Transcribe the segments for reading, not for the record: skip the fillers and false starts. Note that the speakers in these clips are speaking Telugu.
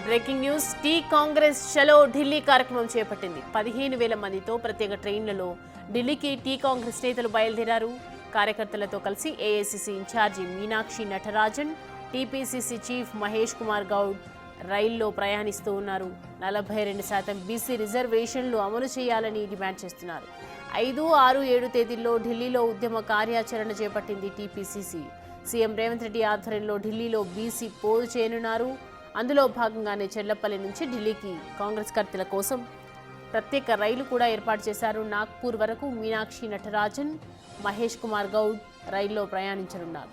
బ్రేకింగ్ న్యూస్ టీ కాంగ్రెస్ చలో ఢిల్లీ కార్యక్రమం చేపట్టింది. 15,000 మందితో ప్రత్యేక ట్రైన్లలో ఢిల్లీకి టీ కాంగ్రెస్ నేతలు బయలుదేరారు. కార్యకర్తలతో కలిసి ఏఐసీసీ ఇన్ఛార్జి మీనాక్షి నటరాజన్, టీపీసీసీ చీఫ్ మహేష్ కుమార్ గౌడ్ రైల్లో ప్రయాణిస్తూ ఉన్నారు. 42% బీసీ రిజర్వేషన్లు అమలు చేయాలని డిమాండ్ చేస్తున్నారు. 5, 6, 7 తేదీల్లో ఢిల్లీలో ఉద్యమ కార్యాచరణ చేపట్టింది టీపీసీసీ. సీఎం రేవంత్ రెడ్డి ఆధ్వర్యంలో ఢిల్లీలో బీసీ పోరు చేయనున్నారు. అందులో భాగంగానే చెర్లపల్లి నుంచి ఢిల్లీకి కాంగ్రెస్ కర్తల కోసం ప్రత్యేక రైలు కూడా ఏర్పాటు చేశారు. నాగ్పూర్ వరకు మీనాక్షి నటరాజన్, మహేష్ కుమార్ గౌడ్ రైల్లో ప్రయాణించనున్నారు.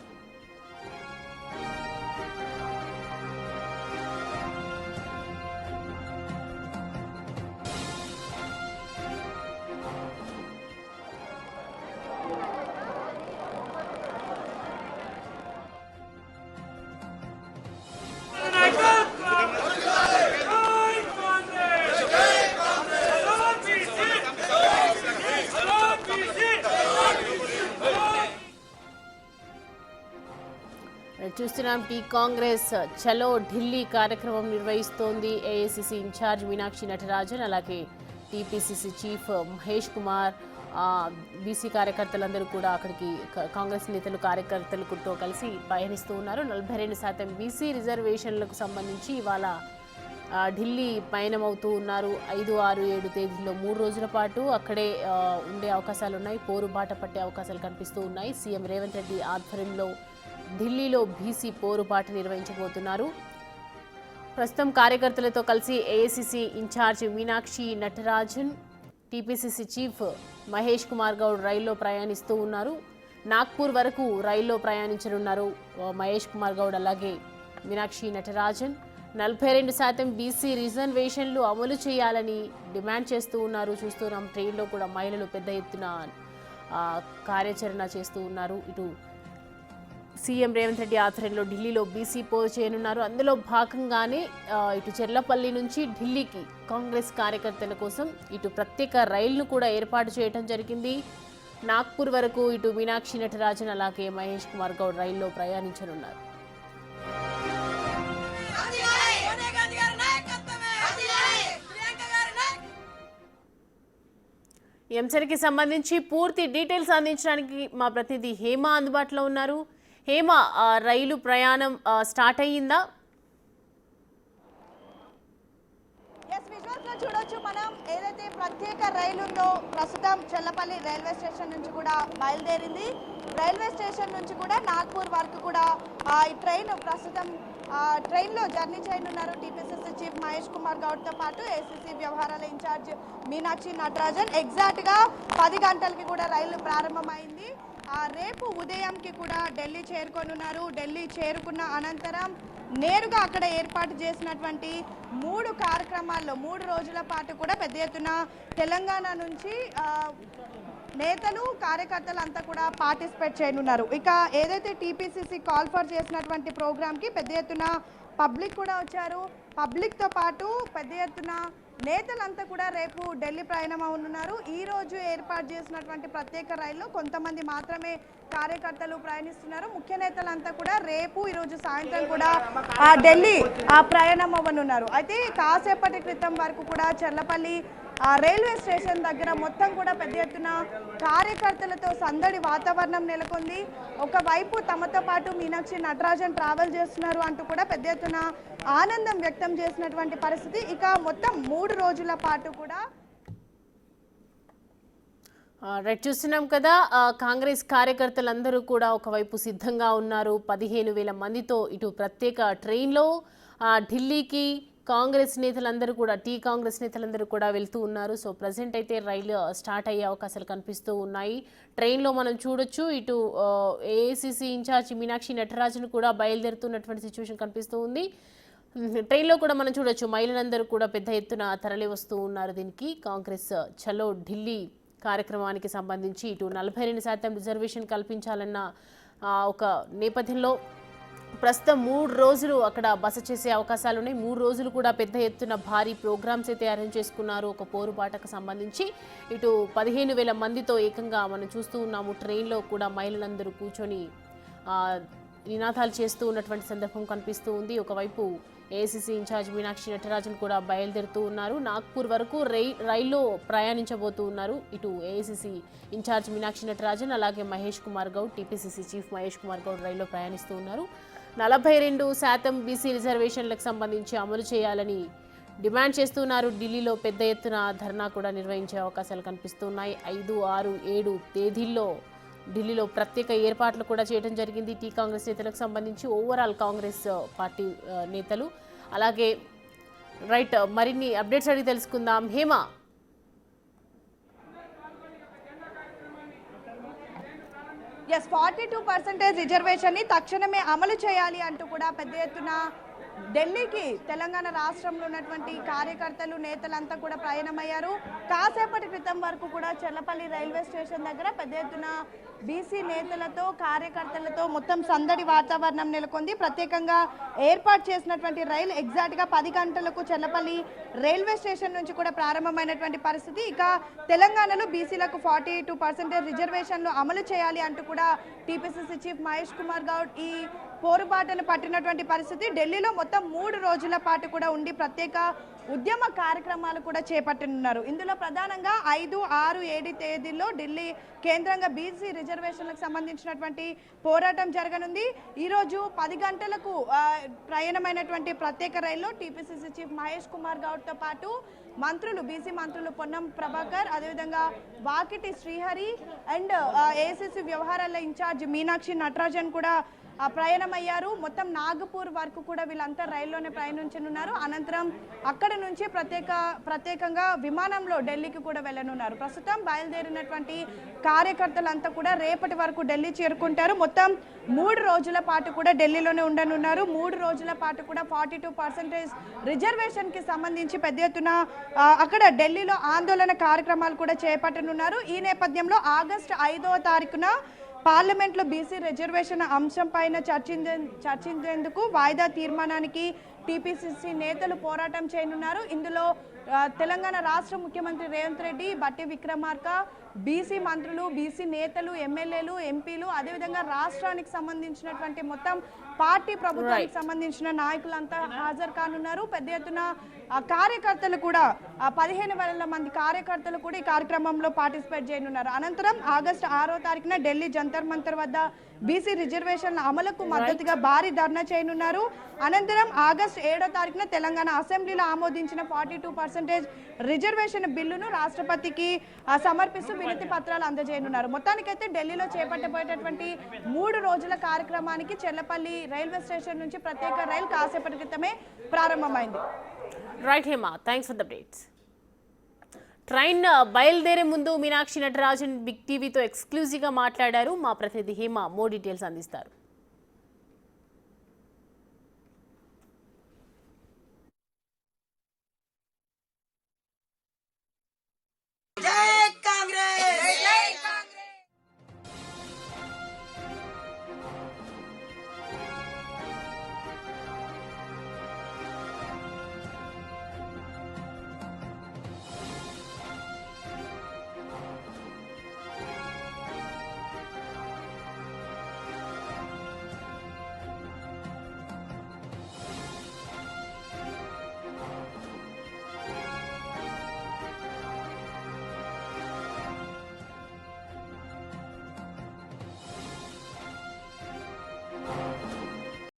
చూస్తున్నాం టీ కాంగ్రెస్ చలో ఢిల్లీ కార్యక్రమం నిర్వహిస్తోంది ఏఐసీసీ ఇన్ఛార్జ్ మీనాక్షి నటరాజన్, అలాగే TPCC chief Mahesh Kumar. BC కార్యకర్తలందరూ కూడా అక్కడికి కాంగ్రెస్ నేతలు కార్యకర్తలతో కలిసి పయనిస్తూ ఉన్నారు. 42% బీసీ రిజర్వేషన్లకు సంబంధించి ఇవాళ ఢిల్లీ పయనమవుతూ ఉన్నారు. 5, 6, 7 తేదీల్లో 3 రోజుల పాటు అక్కడే ఉండే అవకాశాలు ఉన్నాయి. పోరుబాట పట్టే అవకాశాలు కనిపిస్తూ ఉన్నాయి. సీఎం రేవంత్ రెడ్డి ఆధ్వర్యంలో ఢిల్లీలో బీసీ పోరుబాట నిర్వహించబోతున్నారు. ప్రస్తుతం కార్యకర్తలతో కలిసి AICC in charge Meenakshi Natarajan, TPCC chief Mahesh Kumar Goud రైల్లో ప్రయాణిస్తూ ఉన్నారు. నాగ్పూర్ వరకు రైల్లో ప్రయాణించనున్నారు మహేష్ కుమార్ గౌడ్ అలాగే మీనాక్షి నటరాజన్. 42% బీసీ రిజర్వేషన్లు అమలు చేయాలని డిమాండ్ చేస్తూ ఉన్నారు. చూస్తున్నాం ట్రైన్లో కూడా మహిళలు పెద్ద ఎత్తున కార్యాచరణ చేస్తూ ఉన్నారు. ఇటు సీఎం రేవంత్ రెడ్డి ఆధ్వర్యంలో ఢిల్లీలో బీసీ పోరు చేయనున్నారు. అందులో భాగంగానే ఇటు చెర్లపల్లి నుంచి ఢిల్లీకి కాంగ్రెస్ కార్యకర్తల కోసం ఇటు ప్రత్యేక రైలును కూడా ఏర్పాటు చేయడం జరిగింది. నాగ్పూర్ వరకు ఇటు మీనాక్షి నటరాజన్ అలాగే మహేష్ కుమార్ గౌడ్ రైల్లో ప్రయాణించనున్నారు. ఈ అంశానికి సంబంధించి పూర్తి డీటెయిల్స్ అందించడానికి మా ప్రతినిధి హేమ అందుబాటులో ఉన్నారు. హేమ, రైలు ప్రయాణం స్టార్ట్ అయ్యిందా? చూడొచ్చు మనం ఏదైతే ప్రత్యేక రైలు ఉందో ప్రస్తుతం చెల్లపల్లి రైల్వే స్టేషన్ నుంచి కూడా బయలుదేరింది. రైల్వే స్టేషన్ నుంచి కూడా నాగ్పూర్ వరకు కూడా ఈ ట్రైన్ ప్రస్తుతం ట్రైన్లో జర్నీ చేయనున్నారు టీపీసీసీ చీఫ్ మహేష్ కుమార్ గౌడ్తో పాటు ఏసీసీ వ్యవహారాల ఇన్ఛార్జ్ మీనాక్షి నటరాజన్. ఎగ్జాక్ట్గా 10 గంటలకి కూడా రైలు ప్రారంభమైంది. రేపు ఉదయంకి కూడా ఢిల్లీ చేరుకొనున్నారు. ఢిల్లీ చేరుకున్న అనంతరం నేరుగా అక్కడ ఏర్పాటు చేసినటువంటి 3 కార్యక్రమాల్లో 3 రోజుల పాటు కూడా పెద్ద ఎత్తున తెలంగాణ నుంచి నేతలు కార్యకర్తలు అంతా కూడా పార్టిసిపేట్ చేయనున్నారు. ఇక ఏదైతే టీపీసీసీ కాల్ ఫర్ చేసినటువంటి ప్రోగ్రామ్కి పెద్ద ఎత్తున పబ్లిక్ కూడా వచ్చారు. పబ్లిక్తో పాటు పెద్ద ఎత్తున నేతలంతా కూడా రేపు ఢిల్లీ ప్రయాణం అవుతున్నారు. ఈ రోజు ఏర్పాటు చేసినటువంటి ప్రత్యేక రైల్లో కొంతమంది మాత్రమే కార్యకర్తలు ప్రయాణిస్తున్నారు. ముఖ్య నేతలంతా కూడా రేపు ఈరోజు సాయంత్రం కూడా ఢిల్లీ ప్రయాణం అవ్వనున్నారు. అయితే కాసేపటి క్రితం వరకు కూడా చెర్లపల్లి రైల్వే స్టేషన్ దగ్గర మొత్తం కూడా పెద్ద ఎత్తున కార్యకర్తలతో సందడి వాతావరణం నెలకొంది. ఒకవైపు తమతో పాటు మీనాక్షి నటరాజన్ ట్రావెల్ చేస్తున్నారు అంటూ కూడా పెద్ద ఎత్తున ఆనందం వ్యక్తం చేసినటువంటి పరిస్థితి. ఇక మొత్తం 3 రోజుల పాటు కూడా చూస్తున్నాం కదా, కాంగ్రెస్ కార్యకర్తలందరూ కూడా ఒకవైపు సిద్ధంగా ఉన్నారు. 15,000 మందితో ఇటు ప్రత్యేక ట్రైన్లో ఢిల్లీకి కాంగ్రెస్ నేతలందరూ కూడా టీ కాంగ్రెస్ నేతలందరూ కూడా వెళ్తూ ఉన్నారు. సో ప్రజెంట్ అయితే రైలు స్టార్ట్ అయ్యే అవకాశాలు కనిపిస్తూ ఉన్నాయి. ట్రైన్లో మనం చూడొచ్చు ఇటు ఏఐసీసీ ఇన్ఛార్జ్ మీనాక్షి నటరాజన్ కూడా బయలుదేరుతున్నటువంటి సిచ్యువేషన్ కనిపిస్తూ ఉంది. ట్రైన్లో కూడా మనం చూడొచ్చు మహిళలందరూ కూడా పెద్ద ఎత్తున తరలి వస్తూ ఉన్నారు. దీనికి కాంగ్రెస్ చలో ఢిల్లీ కార్యక్రమానికి సంబంధించి ఇటు 42% రిజర్వేషన్ కల్పించాలన్న ఒక నేపథ్యంలో ప్రస్తుతం 3 రోజులు అక్కడ బస చేసే అవకాశాలు ఉన్నాయి. 3 రోజులు కూడా పెద్ద ఎత్తున భారీ ప్రోగ్రామ్స్ అయితే అరేంజ్ చేసుకున్నారు. ఒక పోరుబాటకు సంబంధించి ఇటు 15,000 మందితో ఏకంగా మనం చూస్తూ ఉన్నాము. ట్రైన్లో కూడా మహిళలందరూ కూర్చొని నినాదాలు చేస్తూ ఉన్నటువంటి సందర్భం కనిపిస్తూ ఉంది. ఒకవైపు ఏఐసిసి ఇన్ఛార్జ్ మీనాక్షి నటరాజన్ కూడా బయలుదేరుతూ ఉన్నారు. నాగ్పూర్ వరకు రైల్లో ప్రయాణించబోతూ ఉన్నారు. ఇటు ఏఐసిసి ఇన్ఛార్జ్ మీనాక్షి నటరాజన్ అలాగే మహేష్ కుమార్ గౌడ్, టీపీసీసీ చీఫ్ మహేష్ కుమార్ గౌడ్ రైల్లో ప్రయాణిస్తూ ఉన్నారు. 42% బీసీ రిజర్వేషన్లకు సంబంధించి అమలు చేయాలని డిమాండ్ చేస్తున్నారు. ఢిల్లీలో పెద్ద ఎత్తున ధర్నా కూడా నిర్వహించే అవకాశాలు కనిపిస్తున్నాయి. 5, 6, 7 తేదీల్లో ఢిల్లీలో ప్రత్యేక ఏర్పాట్లు కూడా చేయడం జరిగింది. టీ కాంగ్రెస్ నేతలకు సంబంధించి ఓవరాల్ కాంగ్రెస్ పార్టీ నేతలు. అలాగే రైట్, మరిన్ని అప్డేట్స్ అడిగి తెలుసుకుందాం. హేమ, ఎస్ 42% రిజర్వేషన్ ని తక్షణమే అమలు చేయాలి అంటూ కూడా పెద్ద ఎత్తున ఢిల్లీకి తెలంగాణ రాష్ట్రంలో ఉన్నటువంటి కార్యకర్తలు నేతలంతా కూడా ప్రయాణమయ్యారు. కాసేపటి క్రితం వరకు కూడా చెర్లపల్లి రైల్వే స్టేషన్ దగ్గర పెద్ద ఎత్తున బీసీ నేతలతో కార్యకర్తలతో మొత్తం సందడి వాతావరణం నెలకొంది. ప్రత్యేకంగా ఏర్పాటు చేసినటువంటి రైలు ఎగ్జాక్ట్గా 10 గంటలకు చెర్లపల్లి రైల్వే స్టేషన్ నుంచి కూడా ప్రారంభమైనటువంటి పరిస్థితి. ఇక తెలంగాణలో బీసీలకు 42% రిజర్వేషన్లు అమలు చేయాలి అంటూ కూడా టీపీసీసీ చీఫ్ మహేష్ కుమార్ గౌడ్ ఈ పోరుబాటను పట్టినటువంటి పరిస్థితి. ఢిల్లీలో మొత్తం 3 రోజుల పాటు కూడా ఉండి ప్రత్యేక ఉద్యమ కార్యక్రమాలు కూడా చేపట్టనున్నారు. ఇందులో ప్రధానంగా 5, 6, 7 తేదీల్లో ఢిల్లీ కేంద్రంగా బీసీ రిజర్వేషన్లకు సంబంధించినటువంటి పోరాటం జరగనుంది. ఈరోజు 10 గంటలకు ప్రయాణమైనటువంటి ప్రత్యేక రైల్లో టీపీసీసీ చీఫ్ మహేష్ కుమార్ గౌడ్తో పాటు మంత్రులు, బీసీ మంత్రులు పొన్నం ప్రభాకర్, అదేవిధంగా వాకిటి శ్రీహరి అండ్ ఏఐసిసి వ్యవహారాల ఇన్ఛార్జ్ మీనాక్షి నటరాజన్ కూడా ప్రయాణమయ్యారు. మొత్తం నాగపూర్ వరకు కూడా వీళ్ళంతా రైల్లోనే ప్రయాణించనున్నారు. అనంతరం అక్కడ నుంచి ప్రత్యేకంగా విమానంలో ఢిల్లీకి కూడా వెళ్ళనున్నారు. ప్రస్తుతం బయలుదేరినటువంటి కార్యకర్తలంతా కూడా రేపటి వరకు ఢిల్లీ చేరుకుంటారు. మొత్తం 3 రోజుల పాటు కూడా ఢిల్లీలోనే ఉండనున్నారు. 3 రోజుల పాటు కూడా 42% రిజర్వేషన్ కి సంబంధించి పెద్ద ఎత్తున అక్కడ ఢిల్లీలో ఆందోళన కార్యక్రమాలు కూడా చేపట్టనున్నారు. ఈ నేపథ్యంలో ఆగస్టు 5వ తారీఖున పార్లమెంట్లో బీసీ రిజర్వేషన్ అంశం పైన చర్చించేందుకు వాయిదా తీర్మానానికి టీపీసీసీ నేతలు పోరాటం చేయనున్నారు. ఇందులో తెలంగాణ రాష్ట్ర ముఖ్యమంత్రి రేవంత్ రెడ్డి, బట్టి విక్రమార్క, బీసీ మంత్రులు, బీసీ నేతలు, ఎమ్మెల్యేలు, ఎంపీలు, అదేవిధంగా రాష్ట్రానికి సంబంధించినటువంటి మొత్తం పార్టీ ప్రభుత్వానికి సంబంధించిన నాయకులంతా హాజరు కానున్నారు. పెద్ద ఎత్తున కార్యకర్తలు కూడా 15,000 మంది కార్యకర్తలు కూడా ఈ కార్యక్రమంలో పార్టిసిపేట్ చేయనున్నారు. అనంతరం ఆగస్టు 6వ తారీఖున ఢిల్లీ జంతర్ మంతర్ వద్ద బీసీ రిజర్వేషన్ల అమలుకు మద్దతుగా భారీ ధర్నా చేయనున్నారు. అనంతరం ఆగస్టు 7వ తారీఖున తెలంగాణ అసెంబ్లీలో ఆమోదించిన 42% రిజర్వేషన్ బిల్లును రాష్ట్రపతికి సమర్పిస్తూ వినతి పత్రాలు అందజేయనున్నారు. మొత్తానికైతే ఢిల్లీలో చేపట్టబోయేటటువంటి 3 రోజుల కార్యక్రమానికి చెర్లపల్లి రైల్వే స్టేషన్ నుంచి ప్రత్యేక రైలు కాసేపటి క్రితమే ప్రారంభమైంది. Right Hema, thanks for the updates. Train బయలుదేరే ముందు మీనాక్షి నటరాజన్ బిగ్ టీవీతో ఎక్స్క్లూజివ్గా మాట్లాడారు. మా ప్రతినిధి హేమ మోర్ డీటెయిల్స్ అందిస్తారు.